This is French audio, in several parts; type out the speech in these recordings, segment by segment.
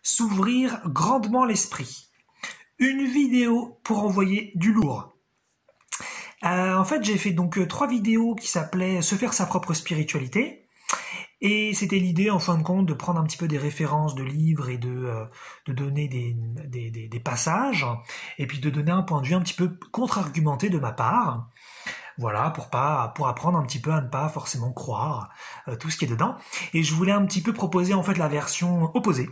s'ouvrir grandement l'esprit. Une vidéo pour envoyer du lourd. En fait, j'ai fait donc 3 vidéos qui s'appelaient « Se faire sa propre spiritualité ». Et c'était l'idée, en fin de compte, de prendre un petit peu des références de livres et de donner des passages, et puis de donner un point de vue un petit peu contre-argumenté de ma part. Voilà, pour apprendre un petit peu à ne pas forcément croire tout ce qui est dedans. Et je voulais un petit peu proposer en fait la version opposée.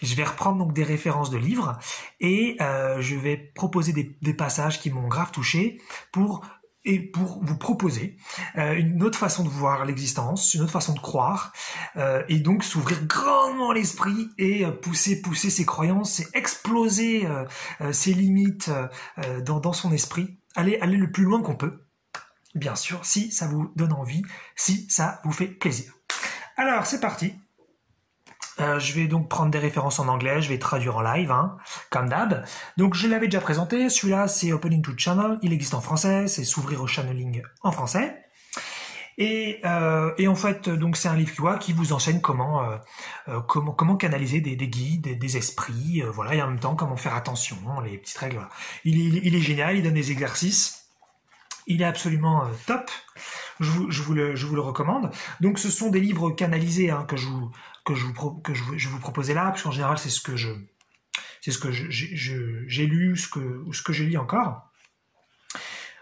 Je vais reprendre donc des références de livres et je vais proposer des passages qui m'ont grave touché pour vous proposer une autre façon de voir l'existence, une autre façon de croire, et donc s'ouvrir grandement l'esprit et pousser ses croyances et exploser ses limites dans son esprit, aller le plus loin qu'on peut, bien sûr, si ça vous donne envie, si ça vous fait plaisir. Alors, c'est parti. Je vais donc prendre des références en anglais, je vais traduire en live, comme d'hab. Donc je l'avais déjà présenté, celui-là c'est Opening to Channel, il existe en français, c'est s'ouvrir au channeling en français. Et en fait, donc c'est un livre qui vous enseigne comment canaliser des guides, des esprits, voilà, et en même temps comment faire attention, les petites règles. Voilà. Il est génial, il donne des exercices, il est absolument top. Je vous le recommande. Donc ce sont des livres canalisés que je vous proposais là, parce qu'en général c'est ce que j'ai lu, ce que je lis encore.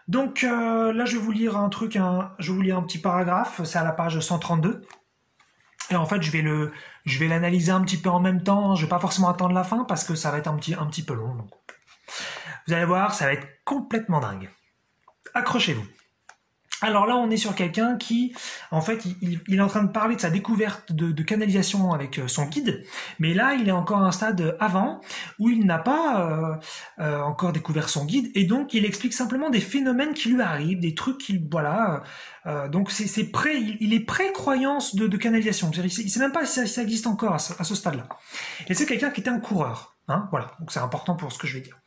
Donc là je vais vous lire un petit paragraphe, c'est à la page 132. Et en fait je vais l'analyser un petit peu en même temps, je vais pas forcément attendre la fin parce que ça va être un petit peu long. Donc. Vous allez voir, ça va être complètement dingue. Accrochez-vous. Alors là, on est sur quelqu'un qui, en fait, il est en train de parler de sa découverte de canalisation avec son guide, mais là, il est encore à un stade avant où il n'a pas encore découvert son guide, et donc il explique simplement des phénomènes qui lui arrivent, des trucs voilà. Donc il est pré-croyance de canalisation. Il sait même pas si ça existe encore à ce stade-là. Et c'est quelqu'un qui était un coureur. Voilà, donc c'est important pour ce que je vais dire.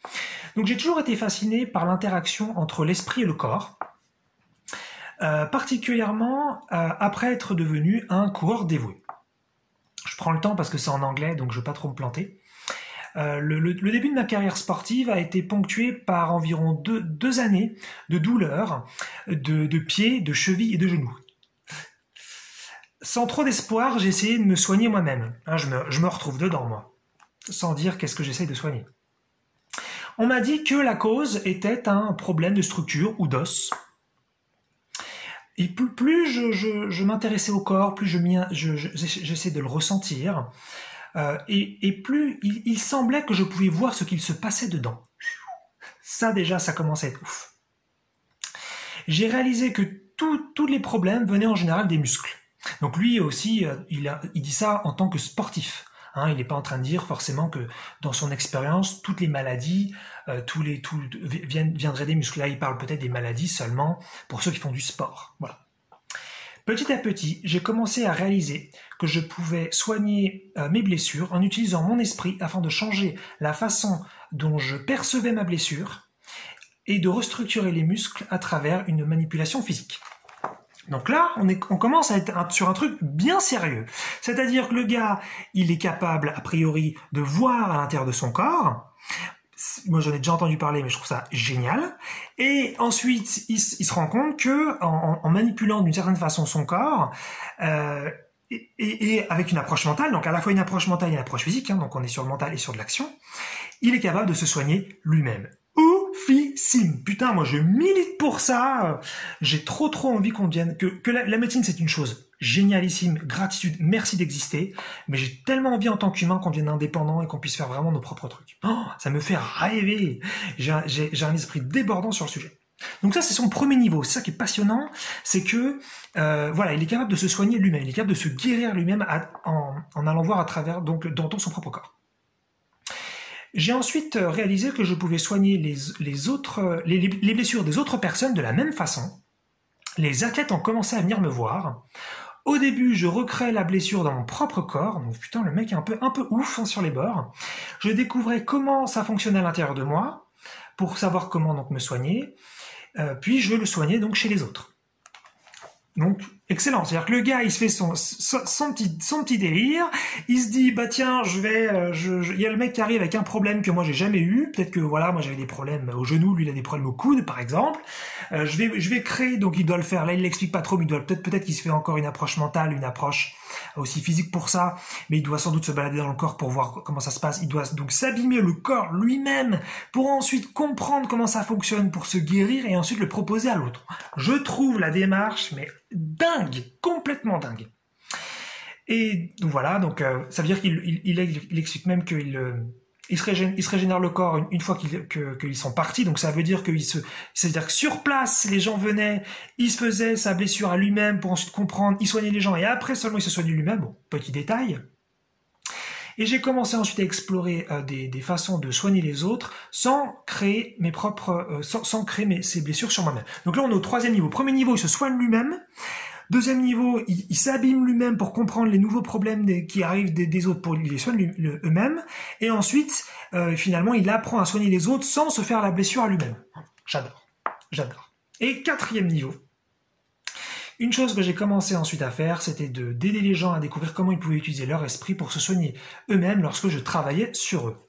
Donc j'ai toujours été fasciné par l'interaction entre l'esprit et le corps. Particulièrement après être devenu un coureur dévoué. Je prends le temps parce que c'est en anglais, donc je ne veux pas trop me planter. Le début de ma carrière sportive a été ponctué par environ deux années de douleurs de pieds, de chevilles et de genoux. Sans trop d'espoir, j'ai essayé de me soigner moi-même. Je me retrouve dedans, moi, sans dire qu'est-ce que j'essaye de soigner. On m'a dit que la cause était un problème de structure ou d'os. Et plus je m'intéressais au corps, plus j'essayais de le ressentir, et plus il semblait que je pouvais voir ce qu'il se passait dedans. Ça déjà, ça commençait à être ouf. J'ai réalisé que tous les problèmes venaient en général des muscles. Donc lui aussi, il dit ça en tant que sportif. Il n'est pas en train de dire forcément que dans son expérience, toutes les maladies viendraient des muscles. Là, il parle peut-être des maladies seulement pour ceux qui font du sport. Voilà. Petit à petit, j'ai commencé à réaliser que je pouvais soigner mes blessures en utilisant mon esprit afin de changer la façon dont je percevais ma blessure et de restructurer les muscles à travers une manipulation physique. Donc là, on commence à être sur un truc bien sérieux. C'est-à-dire que le gars, il est capable, a priori, de voir à l'intérieur de son corps. Moi, j'en ai déjà entendu parler, mais je trouve ça génial. Et ensuite, il se rend compte que en manipulant d'une certaine façon son corps, et avec une approche mentale, donc à la fois une approche mentale et une approche physique, donc on est sur le mental et sur de l'action, il est capable de se soigner lui-même. Oufissime. Putain, moi je milite pour ça. J'ai trop envie qu'on devienne... Que la médecine c'est une chose génialissime, gratitude, merci d'exister, mais j'ai tellement envie en tant qu'humain qu'on devienne indépendant et qu'on puisse faire vraiment nos propres trucs. Oh, ça me fait rêver. J'ai un esprit débordant sur le sujet. Donc ça c'est son premier niveau. C'est ça qui est passionnant, c'est que voilà, il est capable de se soigner lui-même, il est capable de se guérir lui-même en allant voir à travers donc dans son propre corps. J'ai ensuite réalisé que je pouvais soigner les blessures des autres personnes de la même façon. Les athlètes ont commencé à venir me voir. Au début, je recréais la blessure dans mon propre corps. Donc putain, le mec est un peu ouf sur les bords. Je découvrais comment ça fonctionnait à l'intérieur de moi pour savoir comment donc me soigner. Puis je le soignais donc chez les autres. Donc, excellent. C'est-à-dire que le gars, il se fait son petit délire. Il se dit, bah tiens, il y a le mec qui arrive avec un problème que moi j'ai jamais eu. Peut-être que voilà, moi j'avais des problèmes au genou, lui il a des problèmes au coude, par exemple. Je vais créer, donc il doit le faire. Là, il l'explique pas trop, mais il doit peut-être qu'il se fait encore une approche mentale, une approche aussi physique pour ça. Mais il doit sans doute se balader dans le corps pour voir comment ça se passe. Il doit donc s'abîmer le corps lui-même pour ensuite comprendre comment ça fonctionne, pour se guérir et ensuite le proposer à l'autre. Je trouve la démarche, mais dingue, complètement dingue. Et donc voilà, donc ça veut dire qu'il explique même qu'il se régénère le corps une fois qu'ils sont partis. Donc ça veut dire c'est-à-dire que sur place, les gens venaient, il se faisait sa blessure à lui-même pour ensuite comprendre, il soignait les gens et après seulement il se soignait lui-même. Bon, petit détail. Et j'ai commencé ensuite à explorer des façons de soigner les autres sans créer sans créer ces blessures sur moi-même. Donc là, on est au troisième niveau. Premier niveau, il se soigne lui-même. Deuxième niveau, il s'abîme lui-même pour comprendre les nouveaux problèmes qui arrivent des autres pour les soigner eux-mêmes. Et ensuite, finalement, il apprend à soigner les autres sans se faire la blessure à lui-même. J'adore. J'adore. Et quatrième niveau. Une chose que j'ai commencé ensuite à faire, c'était d'aider les gens à découvrir comment ils pouvaient utiliser leur esprit pour se soigner eux-mêmes lorsque je travaillais sur eux.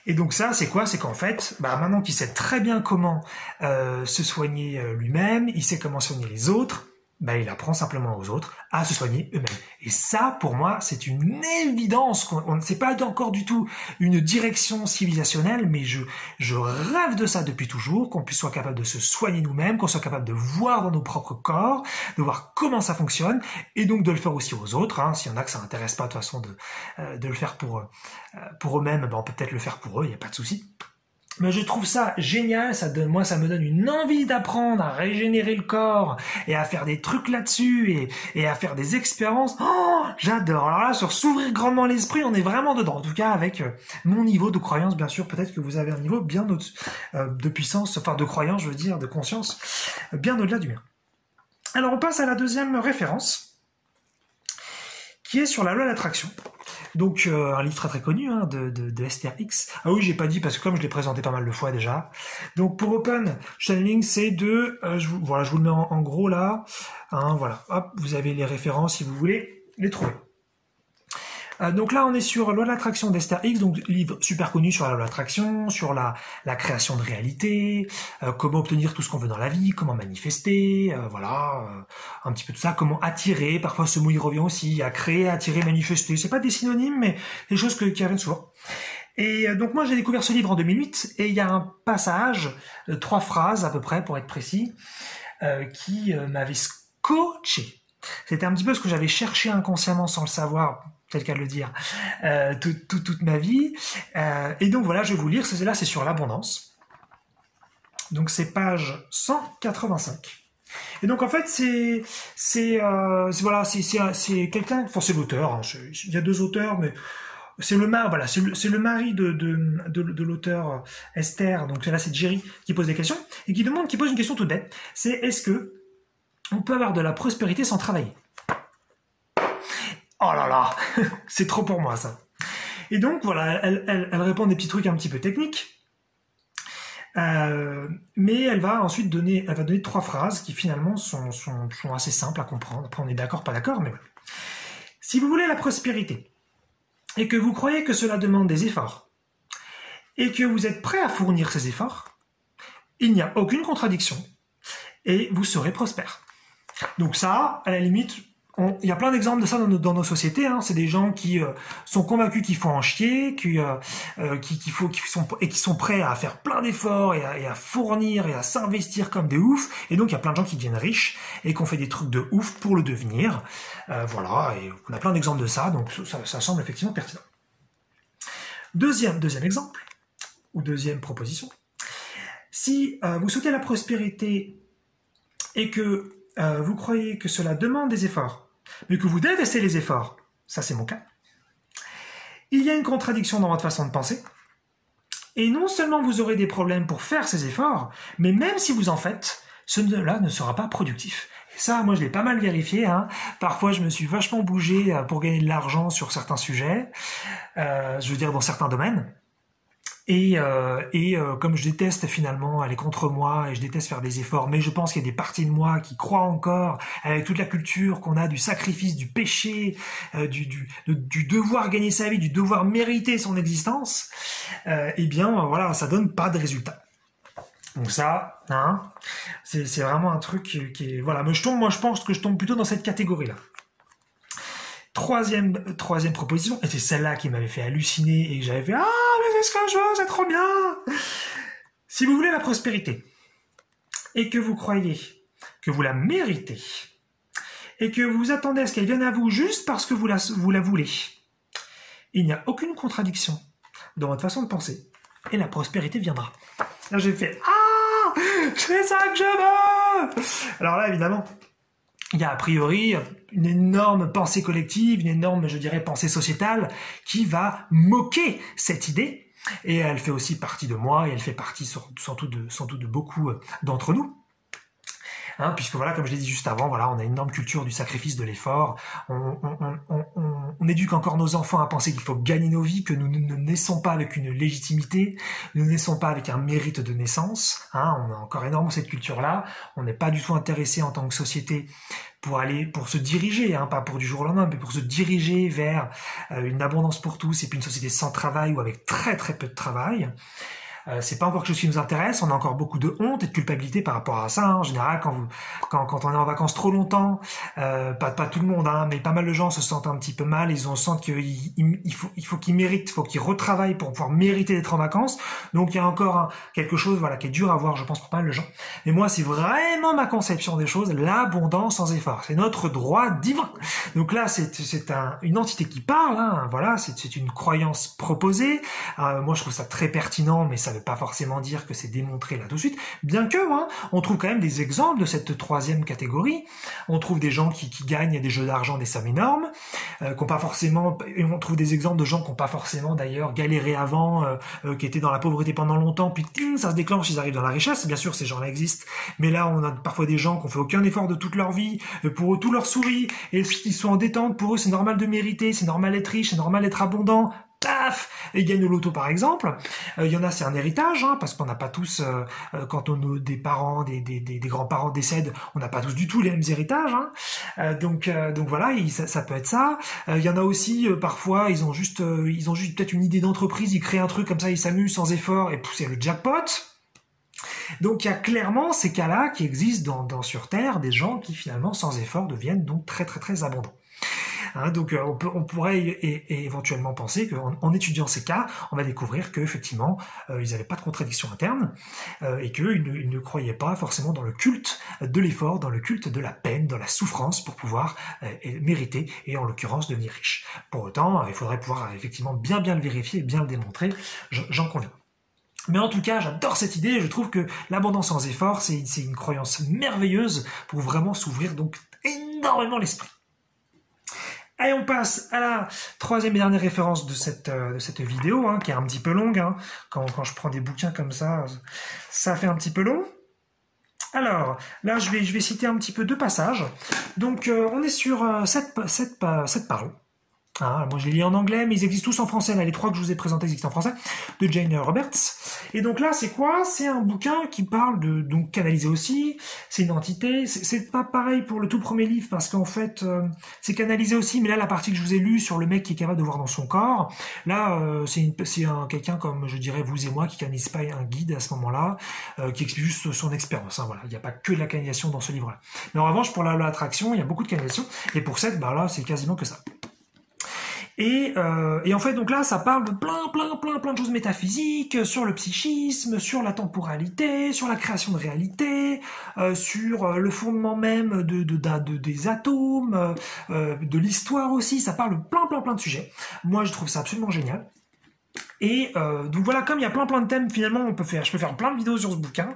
Et donc ça, c'est quoi? C'est qu'en fait, maintenant qu'il sait très bien comment se soigner lui-même, il sait comment soigner les autres, il apprend simplement aux autres à se soigner eux-mêmes. Et ça, pour moi, c'est une évidence. C'est pas encore du tout une direction civilisationnelle, mais je rêve de ça depuis toujours, qu'on soit capable de se soigner nous-mêmes, qu'on soit capable de voir dans nos propres corps, de voir comment ça fonctionne, et donc de le faire aussi aux autres. S'il y en a que ça n'intéresse pas de toute façon de le faire pour eux-mêmes, on peut peut-être le faire pour eux, il n'y a pas de souci. Mais je trouve ça génial, ça me donne une envie d'apprendre à régénérer le corps et à faire des trucs là-dessus et à faire des expériences. Oh, j'adore. Alors là, sur s'ouvrir grandement l'esprit, on est vraiment dedans. En tout cas, avec mon niveau de croyance, bien sûr, peut-être que vous avez un niveau bien au-dessus de puissance, enfin de croyance, je veux dire, de conscience, bien au-delà du mien. Alors, on passe à la deuxième référence, qui est sur la loi de l'attraction. Donc un livre très très connu de Esther Hicks. Ah oui, j'ai pas dit parce que comme je l'ai présenté pas mal de fois déjà. Donc pour Open Channeling, c'est je vous le mets en gros là. Voilà, hop, vous avez les références si vous voulez les trouver. Donc là, on est sur Loi de l'attraction d'Esther Hicks, donc livre super connu sur la loi de l'attraction, sur la création de réalité, comment obtenir tout ce qu'on veut dans la vie, comment manifester, un petit peu de ça, comment attirer, parfois ce mot il revient aussi, à créer, attirer, manifester, c'est pas des synonymes, mais des choses qui reviennent souvent. Et donc moi j'ai découvert ce livre en 2008, et il y a un passage, 3 phrases à peu près pour être précis, qui m'avait scotché. C'était un petit peu ce que j'avais cherché inconsciemment sans le savoir, tel qu'à le dire, toute ma vie. Et donc voilà, je vais vous lire, c'est sur l'abondance. Donc c'est page 185. Et donc en fait c'est quelqu'un, enfin c'est l'auteur, il y a 2 auteurs, mais c'est le mari de l'auteur Esther, donc là c'est Jerry qui pose des questions, et qui pose une question toute bête, c'est est-ce que on peut avoir de la prospérité sans travailler? Oh là là, c'est trop pour moi ça. Et donc voilà, elle répond des petits trucs un petit peu techniques, mais elle va donner 3 phrases qui finalement sont assez simples à comprendre. Après on est d'accord, pas d'accord, mais voilà. Si vous voulez la prospérité, et que vous croyez que cela demande des efforts, et que vous êtes prêt à fournir ces efforts, il n'y a aucune contradiction, et vous serez prospère. Donc ça, à la limite, il y a plein d'exemples de ça dans nos sociétés. C'est des gens qui sont convaincus qu'il faut en chier, qui sont prêts à faire plein d'efforts et à fournir et à s'investir comme des oufs. Et donc il y a plein de gens qui deviennent riches et qui ont fait des trucs de ouf pour le devenir. Voilà, et on a plein d'exemples de ça, donc ça semble effectivement pertinent. Deuxième exemple, ou deuxième proposition. Si vous souhaitez la prospérité et que vous croyez que cela demande des efforts, mais que vous détestez les efforts, ça c'est mon cas, il y a une contradiction dans votre façon de penser, et non seulement vous aurez des problèmes pour faire ces efforts, mais même si vous en faites, cela ne sera pas productif. Et ça, moi je l'ai pas mal vérifié, Parfois je me suis vachement bougé pour gagner de l'argent sur certains sujets, je veux dire dans certains domaines, Comme je déteste finalement aller contre moi et je déteste faire des efforts, mais je pense qu'il y a des parties de moi qui croient encore avec toute la culture qu'on a du sacrifice, du péché, du devoir gagner sa vie, du devoir mériter son existence, voilà, ça donne pas de résultat. Donc ça, hein, c'est vraiment un truc qui est, voilà, mais moi je pense que je tombe plutôt dans cette catégorie-là. Troisième proposition, et c'est celle-là qui m'avait fait halluciner et que j'avais fait « Ah, mais c'est ce que je veux, c'est trop bien !» Si vous voulez la prospérité, et que vous croyez que vous la méritez, et que vous attendez à ce qu'elle vienne à vous juste parce que vous la voulez, il n'y a aucune contradiction dans votre façon de penser, et la prospérité viendra. Là, j'ai fait « Ah, c'est ça que je veux !» Alors là, évidemment, il y a a priori une énorme pensée collective, une énorme, je dirais, pensée sociétale qui va moquer cette idée. Et elle fait aussi partie de moi et elle fait partie sans doute de beaucoup d'entre nous. Hein, puisque voilà, comme je l'ai dit juste avant, voilà, on a une énorme culture du sacrifice, de l'effort. On éduque encore nos enfants à penser qu'il faut gagner nos vies, que nous ne naissons pas avec une légitimité, nous ne naissons pas avec un mérite de naissance. Hein, on a encore énormément cette culture-là. On n'est pas du tout intéressé en tant que société pour se diriger, hein, pas pour du jour au lendemain, mais pour se diriger vers une abondance pour tous et puis une société sans travail ou avec très très peu de travail. C'est pas encore quelque chose qui nous intéresse, on a encore beaucoup de honte et de culpabilité par rapport à ça. Hein. En général, quand on est en vacances trop longtemps, pas tout le monde, hein, mais pas mal de gens se sentent un petit peu mal, ils sentent qu'il faut qu'ils méritent, il faut qu'ils retravaillent pour pouvoir mériter d'être en vacances. Donc il y a encore quelque chose, voilà, qui est dur à voir, je pense, pour pas mal de gens. Mais moi, c'est vraiment ma conception des choses, l'abondance sans effort. C'est notre droit divin. Donc là, c'est une entité qui parle, hein, voilà, c'est une croyance proposée. Moi, je trouve ça très pertinent, mais ça veut pas forcément dire que c'est démontré là tout de suite, bien que on trouve quand même des exemples de cette troisième catégorie. On trouve des gens qui gagnent des jeux d'argent des sommes énormes, qui ont pas forcément, et on trouve des exemples de gens qui n'ont pas forcément d'ailleurs galéré avant, qui étaient dans la pauvreté pendant longtemps, puis ça se déclenche, ils arrivent dans la richesse. Bien sûr, ces gens-là existent, mais là on a parfois des gens qui ont fait aucun effort de toute leur vie, pour eux tout leur sourit, et ils sont en détente, pour eux c'est normal de mériter, c'est normal d'être riche, c'est normal d'être abondant. Paf, et gagne au loto par exemple. Il y en a, c'est un héritage, hein, parce qu'on n'a pas tous, quand des parents, des grands-parents décèdent, on n'a pas tous du tout les mêmes héritages. Hein. Donc voilà, ça peut être ça. Il y en a aussi, parfois, ils ont juste peut-être une idée d'entreprise, ils créent un truc comme ça, ils s'amusent sans effort, et c'est le jackpot. Donc il y a clairement ces cas-là qui existent sur Terre, des gens qui finalement sans effort deviennent donc très très très abondants. Hein, donc on pourrait éventuellement penser qu'en étudiant ces cas, on va découvrir qu'effectivement ils n'avaient pas de contradiction interne et qu'ils ne croyaient pas forcément dans le culte de l'effort, dans le culte de la peine, dans la souffrance pour pouvoir mériter et en l'occurrence devenir riche. Pour autant, il faudrait pouvoir effectivement bien le vérifier et bien le démontrer, j'en conviens. Mais en tout cas, j'adore cette idée, je trouve que l'abondance sans effort, c'est une croyance merveilleuse pour vraiment s'ouvrir donc énormément l'esprit. Allez, on passe à la troisième et dernière référence de cette vidéo, hein, qui est un petit peu longue. Hein. Quand je prends des bouquins comme ça fait un petit peu long. Alors, là, je vais citer un petit peu deux passages. Donc, on est sur sept paroles. Hein, moi je les lis en anglais, mais ils existent tous en français. Là, les trois que je vous ai présentés existent en français, de Jane Roberts. Et donc là, c'est quoi? C'est un bouquin qui parle de, donc canalisé aussi, c'est une entité. C'est pas pareil pour le tout premier livre, parce qu'en fait, c'est canalisé aussi, mais là, la partie que je vous ai lue sur le mec qui est capable de voir dans son corps, là, c'est quelqu'un comme, je dirais, vous et moi, qui canalise pas un guide à ce moment-là, qui explique juste son expérience. Hein, voilà. Il n'y a pas que de la canalisation dans ce livre-là. Mais en revanche, pour la loi d'attraction, il y a beaucoup de canalisation, et pour cette, bah là, c'est quasiment que ça. Et en fait, donc là, ça parle de plein de choses métaphysiques, sur le psychisme, sur la temporalité, sur la création de réalité, sur le fondement même des atomes, de l'histoire aussi. Ça parle de plein de sujets. Moi, je trouve ça absolument génial. Et donc voilà, comme il y a plein de thèmes, finalement, je peux faire plein de vidéos sur ce bouquin,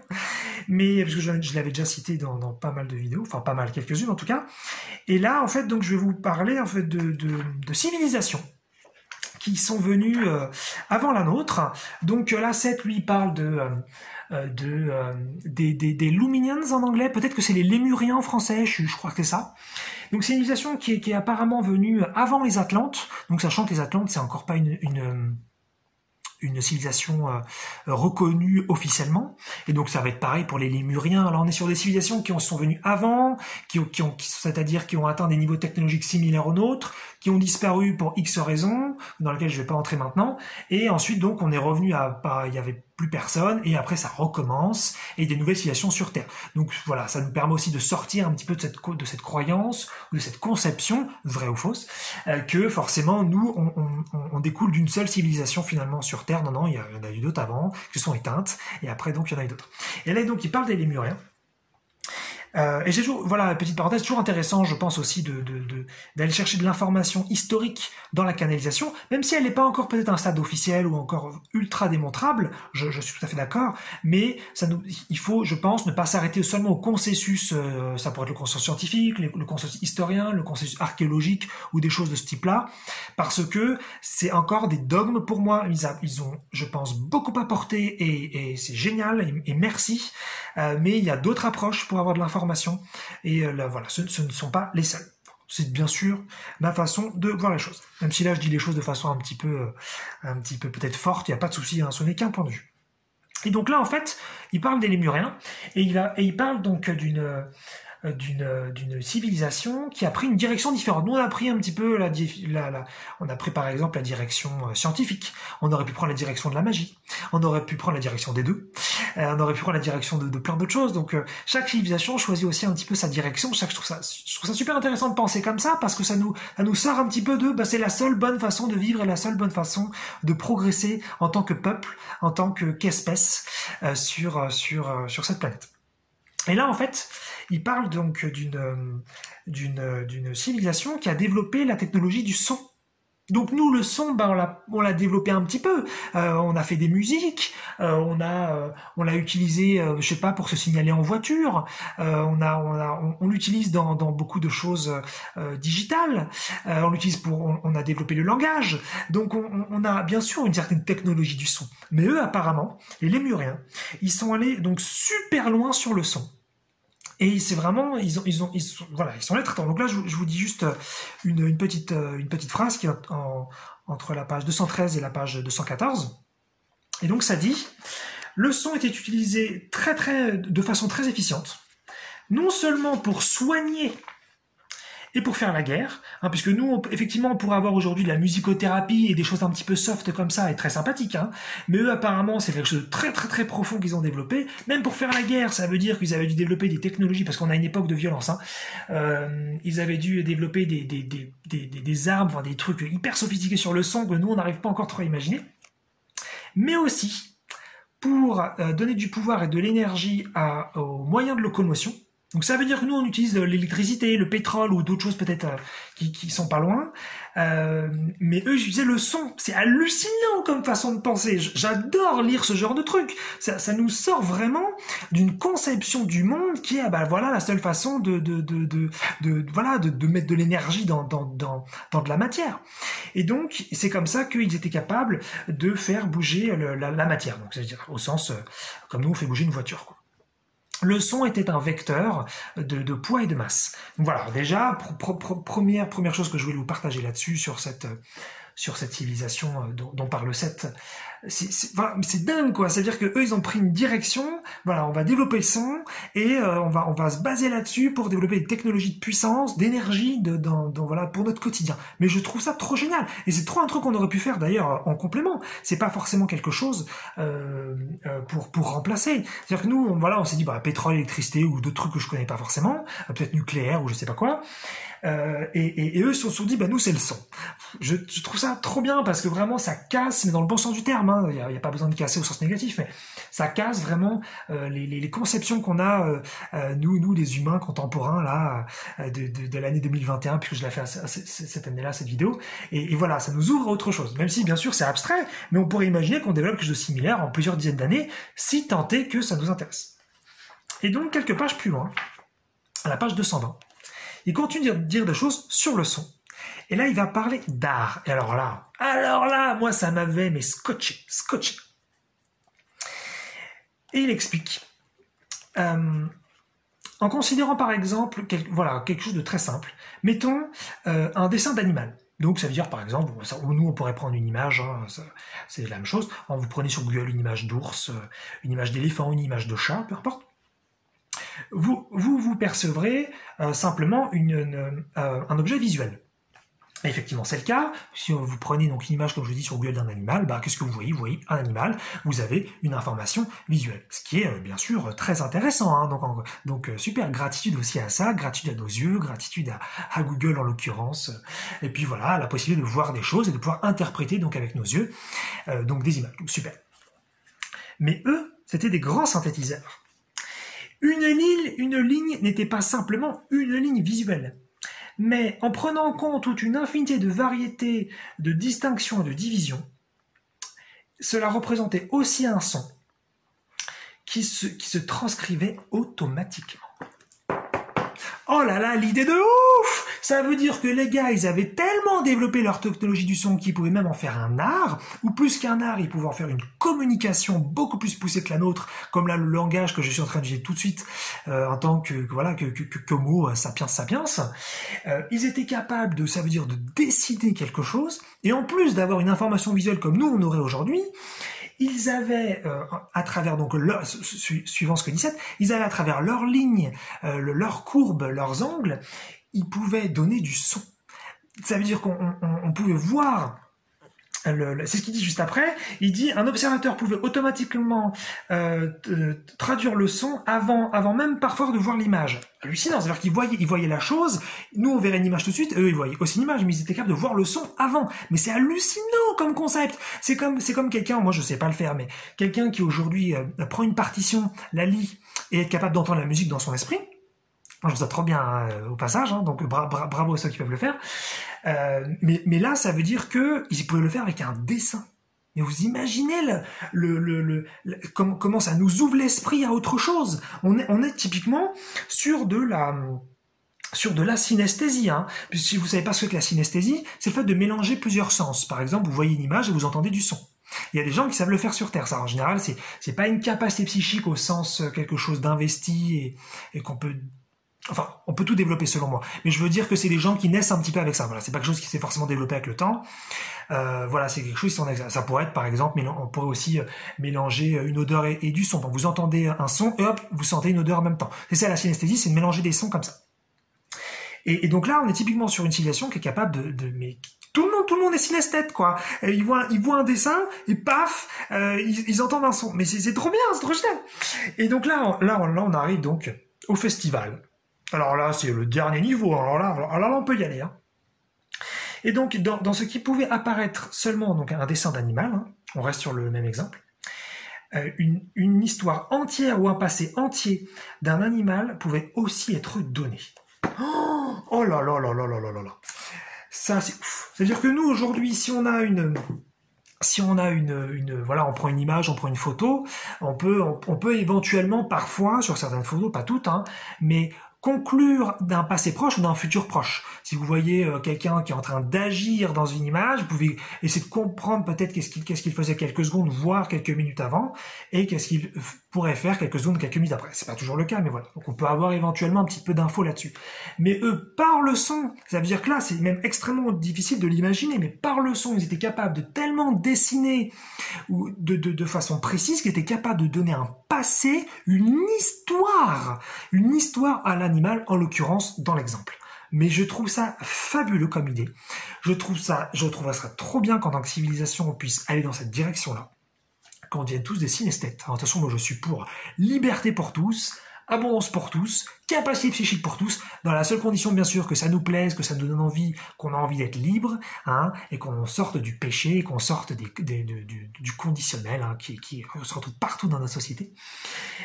mais parce que je l'avais déjà cité dans pas mal de vidéos, enfin pas mal, quelques-unes en tout cas. Et là, en fait, donc je vais vous parler en fait de civilisations qui sont venues avant la nôtre. Donc là, Seth lui parle des Luminians en anglais, peut-être que c'est les Lémuriens en français, je crois que c'est ça. Donc c'est une civilisation qui est apparemment venue avant les Atlantes, donc sachant que les Atlantes c'est encore pas une une civilisation reconnue officiellement. Et donc ça va être pareil pour les Lémuriens. Alors on est sur des civilisations qui sont venues avant, c'est-à-dire qui ont atteint des niveaux technologiques similaires aux nôtres, qui ont disparu pour X raisons, dans lesquelles je ne vais pas entrer maintenant. Et ensuite donc on est revenu il y avait plus personne, et après ça recommence, et des nouvelles civilisations sur Terre. Donc voilà, ça nous permet aussi de sortir un petit peu de cette croyance, ou de cette conception, vraie ou fausse, que forcément nous, on découle d'une seule civilisation finalement sur Terre. Non, il y en a eu d'autres avant, qui se sont éteintes, et après donc il y en a eu d'autres. Et là donc il parle des Lémuriens. Et j'ai toujours, voilà, petite parenthèse, toujours intéressant, je pense aussi d'aller chercher de l'information historique dans la canalisation, même si elle n'est pas encore peut-être un stade officiel ou encore ultra démontrable, je suis tout à fait d'accord, mais il faut, je pense, ne pas s'arrêter seulement au consensus, ça pourrait être le consensus scientifique, le consensus historien, le consensus archéologique ou des choses de ce type-là, parce que c'est encore des dogmes pour moi, ils ont, je pense, beaucoup apporté et c'est génial et merci, mais il y a d'autres approches pour avoir de l'information. Et là, voilà, ce ne sont pas les seuls. C'est bien sûr ma façon de voir les choses. Même si là, je dis les choses de façon un petit peu peut-être forte, il n'y a pas de souci, hein, ce n'est qu'un point de vue. Et donc là, en fait, il parle des Lémuriens, et il parle donc d'une civilisation qui a pris une direction différente. Nous, on a pris un petit peu on a pris par exemple la direction scientifique. On aurait pu prendre la direction de la magie. On aurait pu prendre la direction des deux. On aurait pu prendre la direction de plein d'autres choses. Donc, chaque civilisation choisit aussi un petit peu sa direction. Je trouve ça super intéressant de penser comme ça, parce que ça nous sort un petit peu c'est la seule bonne façon de vivre et la seule bonne façon de progresser en tant que peuple, en tant qu'espèce sur cette planète. Et là, en fait, il parle donc d'une civilisation qui a développé la technologie du son. Donc nous, le son, on l'a développé un petit peu. On a fait des musiques, on l'a utilisé, je sais pas, pour se signaler en voiture. On l'utilise dans beaucoup de choses digitales. On l'utilise on a développé le langage. Donc on a bien sûr une certaine technologie du son. Mais eux, apparemment, les Lémuriens, ils sont allés donc super loin sur le son. Et c'est vraiment, ils sont allés très tard. Donc là, je vous dis juste une petite phrase qui est entre la page 213 et la page 214. Et donc ça dit, le son était utilisé de façon très efficiente, non seulement pour soigner et pour faire la guerre, hein, puisque nous, effectivement, on pourrait avoir aujourd'hui de la musicothérapie et des choses un petit peu soft comme ça et très sympathiques, hein, mais eux, apparemment, c'est quelque chose de très profond qu'ils ont développé. Même pour faire la guerre, ça veut dire qu'ils avaient dû développer des technologies, parce qu'on a une époque de violence, hein. Ils avaient dû développer des armes, enfin, des trucs hyper sophistiqués sur le son que nous, on n'arrive pas encore trop à imaginer. Mais aussi, pour donner du pouvoir et de l'énergie aux moyens de locomotion. Donc ça veut dire que nous on utilise l'électricité, le pétrole ou d'autres choses peut-être qui sont pas loin, mais eux ils utilisaient le son. C'est hallucinant comme façon de penser. J'adore lire ce genre de truc. Ça nous sort vraiment d'une conception du monde qui est voilà la seule façon de mettre de l'énergie dans de la matière. Et donc c'est comme ça qu'ils étaient capables de faire bouger la matière. Donc c'est-à-dire au sens comme nous on fait bouger une voiture, quoi. Le son était un vecteur de poids et de masse. Donc voilà, déjà, première chose que je voulais vous partager là-dessus, sur cette civilisation dont parle Seth. C'est dingue, quoi. C'est-à-dire que eux, ils ont pris une direction. Voilà, on va développer le son et on va se baser là-dessus pour développer des technologies de puissance, d'énergie, voilà, pour notre quotidien. Mais je trouve ça trop génial. Et c'est trop un truc qu'on aurait pu faire d'ailleurs en complément. C'est pas forcément quelque chose pour remplacer. C'est-à-dire que nous, on s'est dit pétrole, électricité ou d'autres trucs que je connais pas forcément, peut-être nucléaire ou je sais pas quoi. Et eux se sont dit nous c'est le son. Je trouve ça trop bien parce que vraiment ça casse, mais dans le bon sens du terme, hein. Il y a pas besoin de casser au sens négatif, mais ça casse vraiment les conceptions qu'on a nous les humains contemporains là de l'année 2021, puisque je l'ai fait cette année-là cette vidéo, et voilà, ça nous ouvre à autre chose, même si bien sûr c'est abstrait, mais on pourrait imaginer qu'on développe quelque chose de similaire en plusieurs dizaines d'années si tant est que ça nous intéresse. Et donc quelques pages plus loin, à la page 220, il continue de dire des choses sur le son. Et là, il va parler d'art. Et alors là, moi, ça m'avait scotché. Et il explique, en considérant par exemple quelque chose de très simple. Mettons un dessin d'animal. Donc ça veut dire par exemple, nous on pourrait prendre une image, hein, c'est la même chose, vous prenez sur Google une image d'ours, une image d'éléphant, une image de chat, peu importe. Vous percevrez simplement un objet visuel. Et effectivement, c'est le cas. Si vous prenez donc une image, comme je vous dis, sur Google d'un animal, qu'est-ce que vous voyez? Vous voyez un animal, vous avez une information visuelle. Ce qui est bien sûr très intéressant. Hein. Donc super, gratitude aussi à ça, gratitude à nos yeux, gratitude à Google en l'occurrence. Et puis voilà, la possibilité de voir des choses et de pouvoir interpréter donc avec nos yeux donc des images. Donc, super. Mais eux, c'était des grands synthétiseurs. Une ligne n'était pas simplement une ligne visuelle. Mais en prenant en compte toute une infinité de variétés, de distinctions et de divisions, cela représentait aussi un son qui se transcrivait automatiquement. Oh là là, l'idée de ouf! Ça veut dire que les gars, ils avaient tellement développé leur technologie du son qu'ils pouvaient même en faire un art, ou plus qu'un art, ils pouvaient en faire une communication beaucoup plus poussée que la nôtre, comme là le langage que je suis en train de dire tout de suite en tant que mot sapiens. Ils étaient capables de, ça veut dire de décider quelque chose, et en plus d'avoir une information visuelle comme nous on aurait aujourd'hui, ils avaient, à travers, donc, suivant ce que dit Seth, ils avaient à travers leurs lignes, leurs courbes, leurs angles, ils pouvaient donner du son. Ça veut dire qu'on pouvait voir, c'est ce qu'il dit juste après, il dit un observateur pouvait automatiquement traduire le son avant même parfois de voir l'image. Hallucinant, c'est-à-dire qu'ils voyaient la chose, nous on verrait une image tout de suite, eux ils voyaient aussi une image, mais ils étaient capables de voir le son avant. Mais c'est hallucinant comme concept. C'est comme quelqu'un, moi je sais pas le faire, mais quelqu'un qui aujourd'hui prend une partition, la lit, et est capable d'entendre la musique dans son esprit. Je trouve ça trop bien au passage, hein, donc bravo à ceux qui peuvent le faire. Mais là, ça veut dire qu'ils pouvaient le faire avec un dessin. Mais vous imaginez comment ça nous ouvre l'esprit à autre chose. On est typiquement sur de la synesthésie. Hein. Si vous savez pas ce que la synesthésie, c'est le fait de mélanger plusieurs sens. Par exemple, vous voyez une image et vous entendez du son. Il y a des gens qui savent le faire sur Terre. Ça, en général, c'est pas une capacité psychique au sens quelque chose d'investi et qu'on peut... Enfin, on peut tout développer selon moi, mais je veux dire que c'est des gens qui naissent un petit peu avec ça. Voilà, c'est pas quelque chose qui s'est forcément développé avec le temps. Voilà, c'est quelque chose qui s'en exerce. Ça pourrait être, par exemple, on pourrait aussi mélanger une odeur et du son. Donc, vous entendez un son et hop, vous sentez une odeur en même temps. C'est ça la synesthésie, c'est de mélanger des sons comme ça. Et donc là, on est typiquement sur une civilisation qui est capable mais tout le monde est synesthète, quoi. Ils voient un dessin et paf, ils entendent un son. Mais c'est trop bien, c'est trop génial. Et donc là, on arrive donc au festival. Alors là, c'est le dernier niveau. Alors là, on peut y aller. Hein. Et donc, dans ce qui pouvait apparaître seulement donc un dessin d'animal, hein, on reste sur le même exemple, une histoire entière ou un passé entier d'un animal pouvait aussi être donné. Oh là là là là là là là là. Ça, c'est ouf. C'est-à-dire que nous, aujourd'hui, si on a voilà, on prend une image, on prend une photo, on peut éventuellement parfois, sur certaines photos, pas toutes, hein, mais conclure d'un passé proche ou d'un futur proche. Si vous voyez quelqu'un qui est en train d'agir dans une image, vous pouvez essayer de comprendre peut-être qu'est-ce qu'il faisait quelques secondes, voire quelques minutes avant, et qu'est-ce qu'il pourrait faire quelques secondes, quelques minutes après. C'est pas toujours le cas, mais voilà. Donc on peut avoir éventuellement un petit peu d'infos là-dessus. Mais eux, par le son, ça veut dire que là, c'est même extrêmement difficile de l'imaginer, mais par le son, ils étaient capables de tellement dessiner ou de façon précise qu'ils étaient capables de donner un passé, une histoire à l'animal, en l'occurrence dans l'exemple. Mais je trouve ça fabuleux comme idée. Je trouve ça trop bien qu'en tant que civilisation on puisse aller dans cette direction-là, qu'on devienne tous des synesthètes. Alors, de toute façon, moi je suis pour liberté pour tous, abondance pour tous, capacité psychique pour tous, dans la seule condition bien sûr que ça nous plaise, que ça nous donne envie, qu'on a envie d'être libre, hein, et qu'on sorte du péché, qu'on sorte du conditionnel, hein, qui se retrouve partout dans notre société.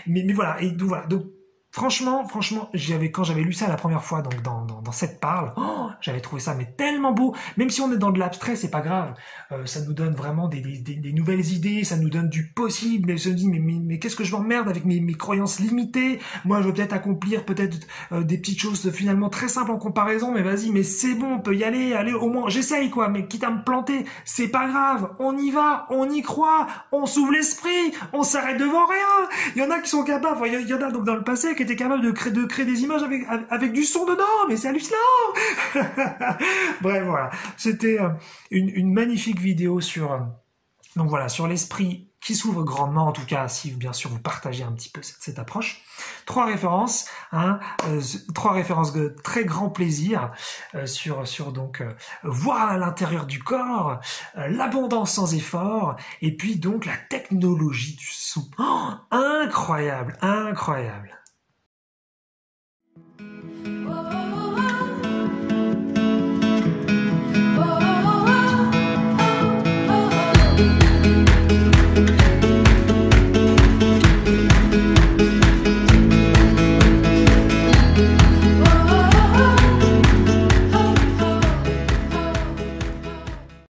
Mais voilà, et donc voilà. Donc, Franchement, quand j'avais lu ça la première fois, donc dans cette parle, j'avais trouvé ça mais tellement beau. Même si on est dans de l'abstrait, c'est pas grave. Ça nous donne vraiment des nouvelles idées, ça nous donne du possible. Mais je me dis mais qu'est-ce que je m'emmerde avec mes croyances limitées. Moi, je veux peut-être accomplir des petites choses finalement très simples en comparaison. Mais vas-y, mais c'est bon, on peut y aller. Allez, au moins, j'essaye quoi. Mais quitte à me planter, c'est pas grave. On y va, on y croit, on s'ouvre l'esprit, on s'arrête devant rien. Il y en a qui sont capables. Il y en a donc dans le passé qui étaient était capable de créer des images avec du son dedans, mais c'est hallucinant. Bref, voilà. C'était une magnifique vidéo sur, donc voilà, sur l'esprit qui s'ouvre grandement, en tout cas, si bien sûr vous partagez un petit peu cette approche. Trois références de très grand plaisir sur donc voir à l'intérieur du corps, l'abondance sans effort, et puis donc la technologie du son. Oh, incroyable, incroyable.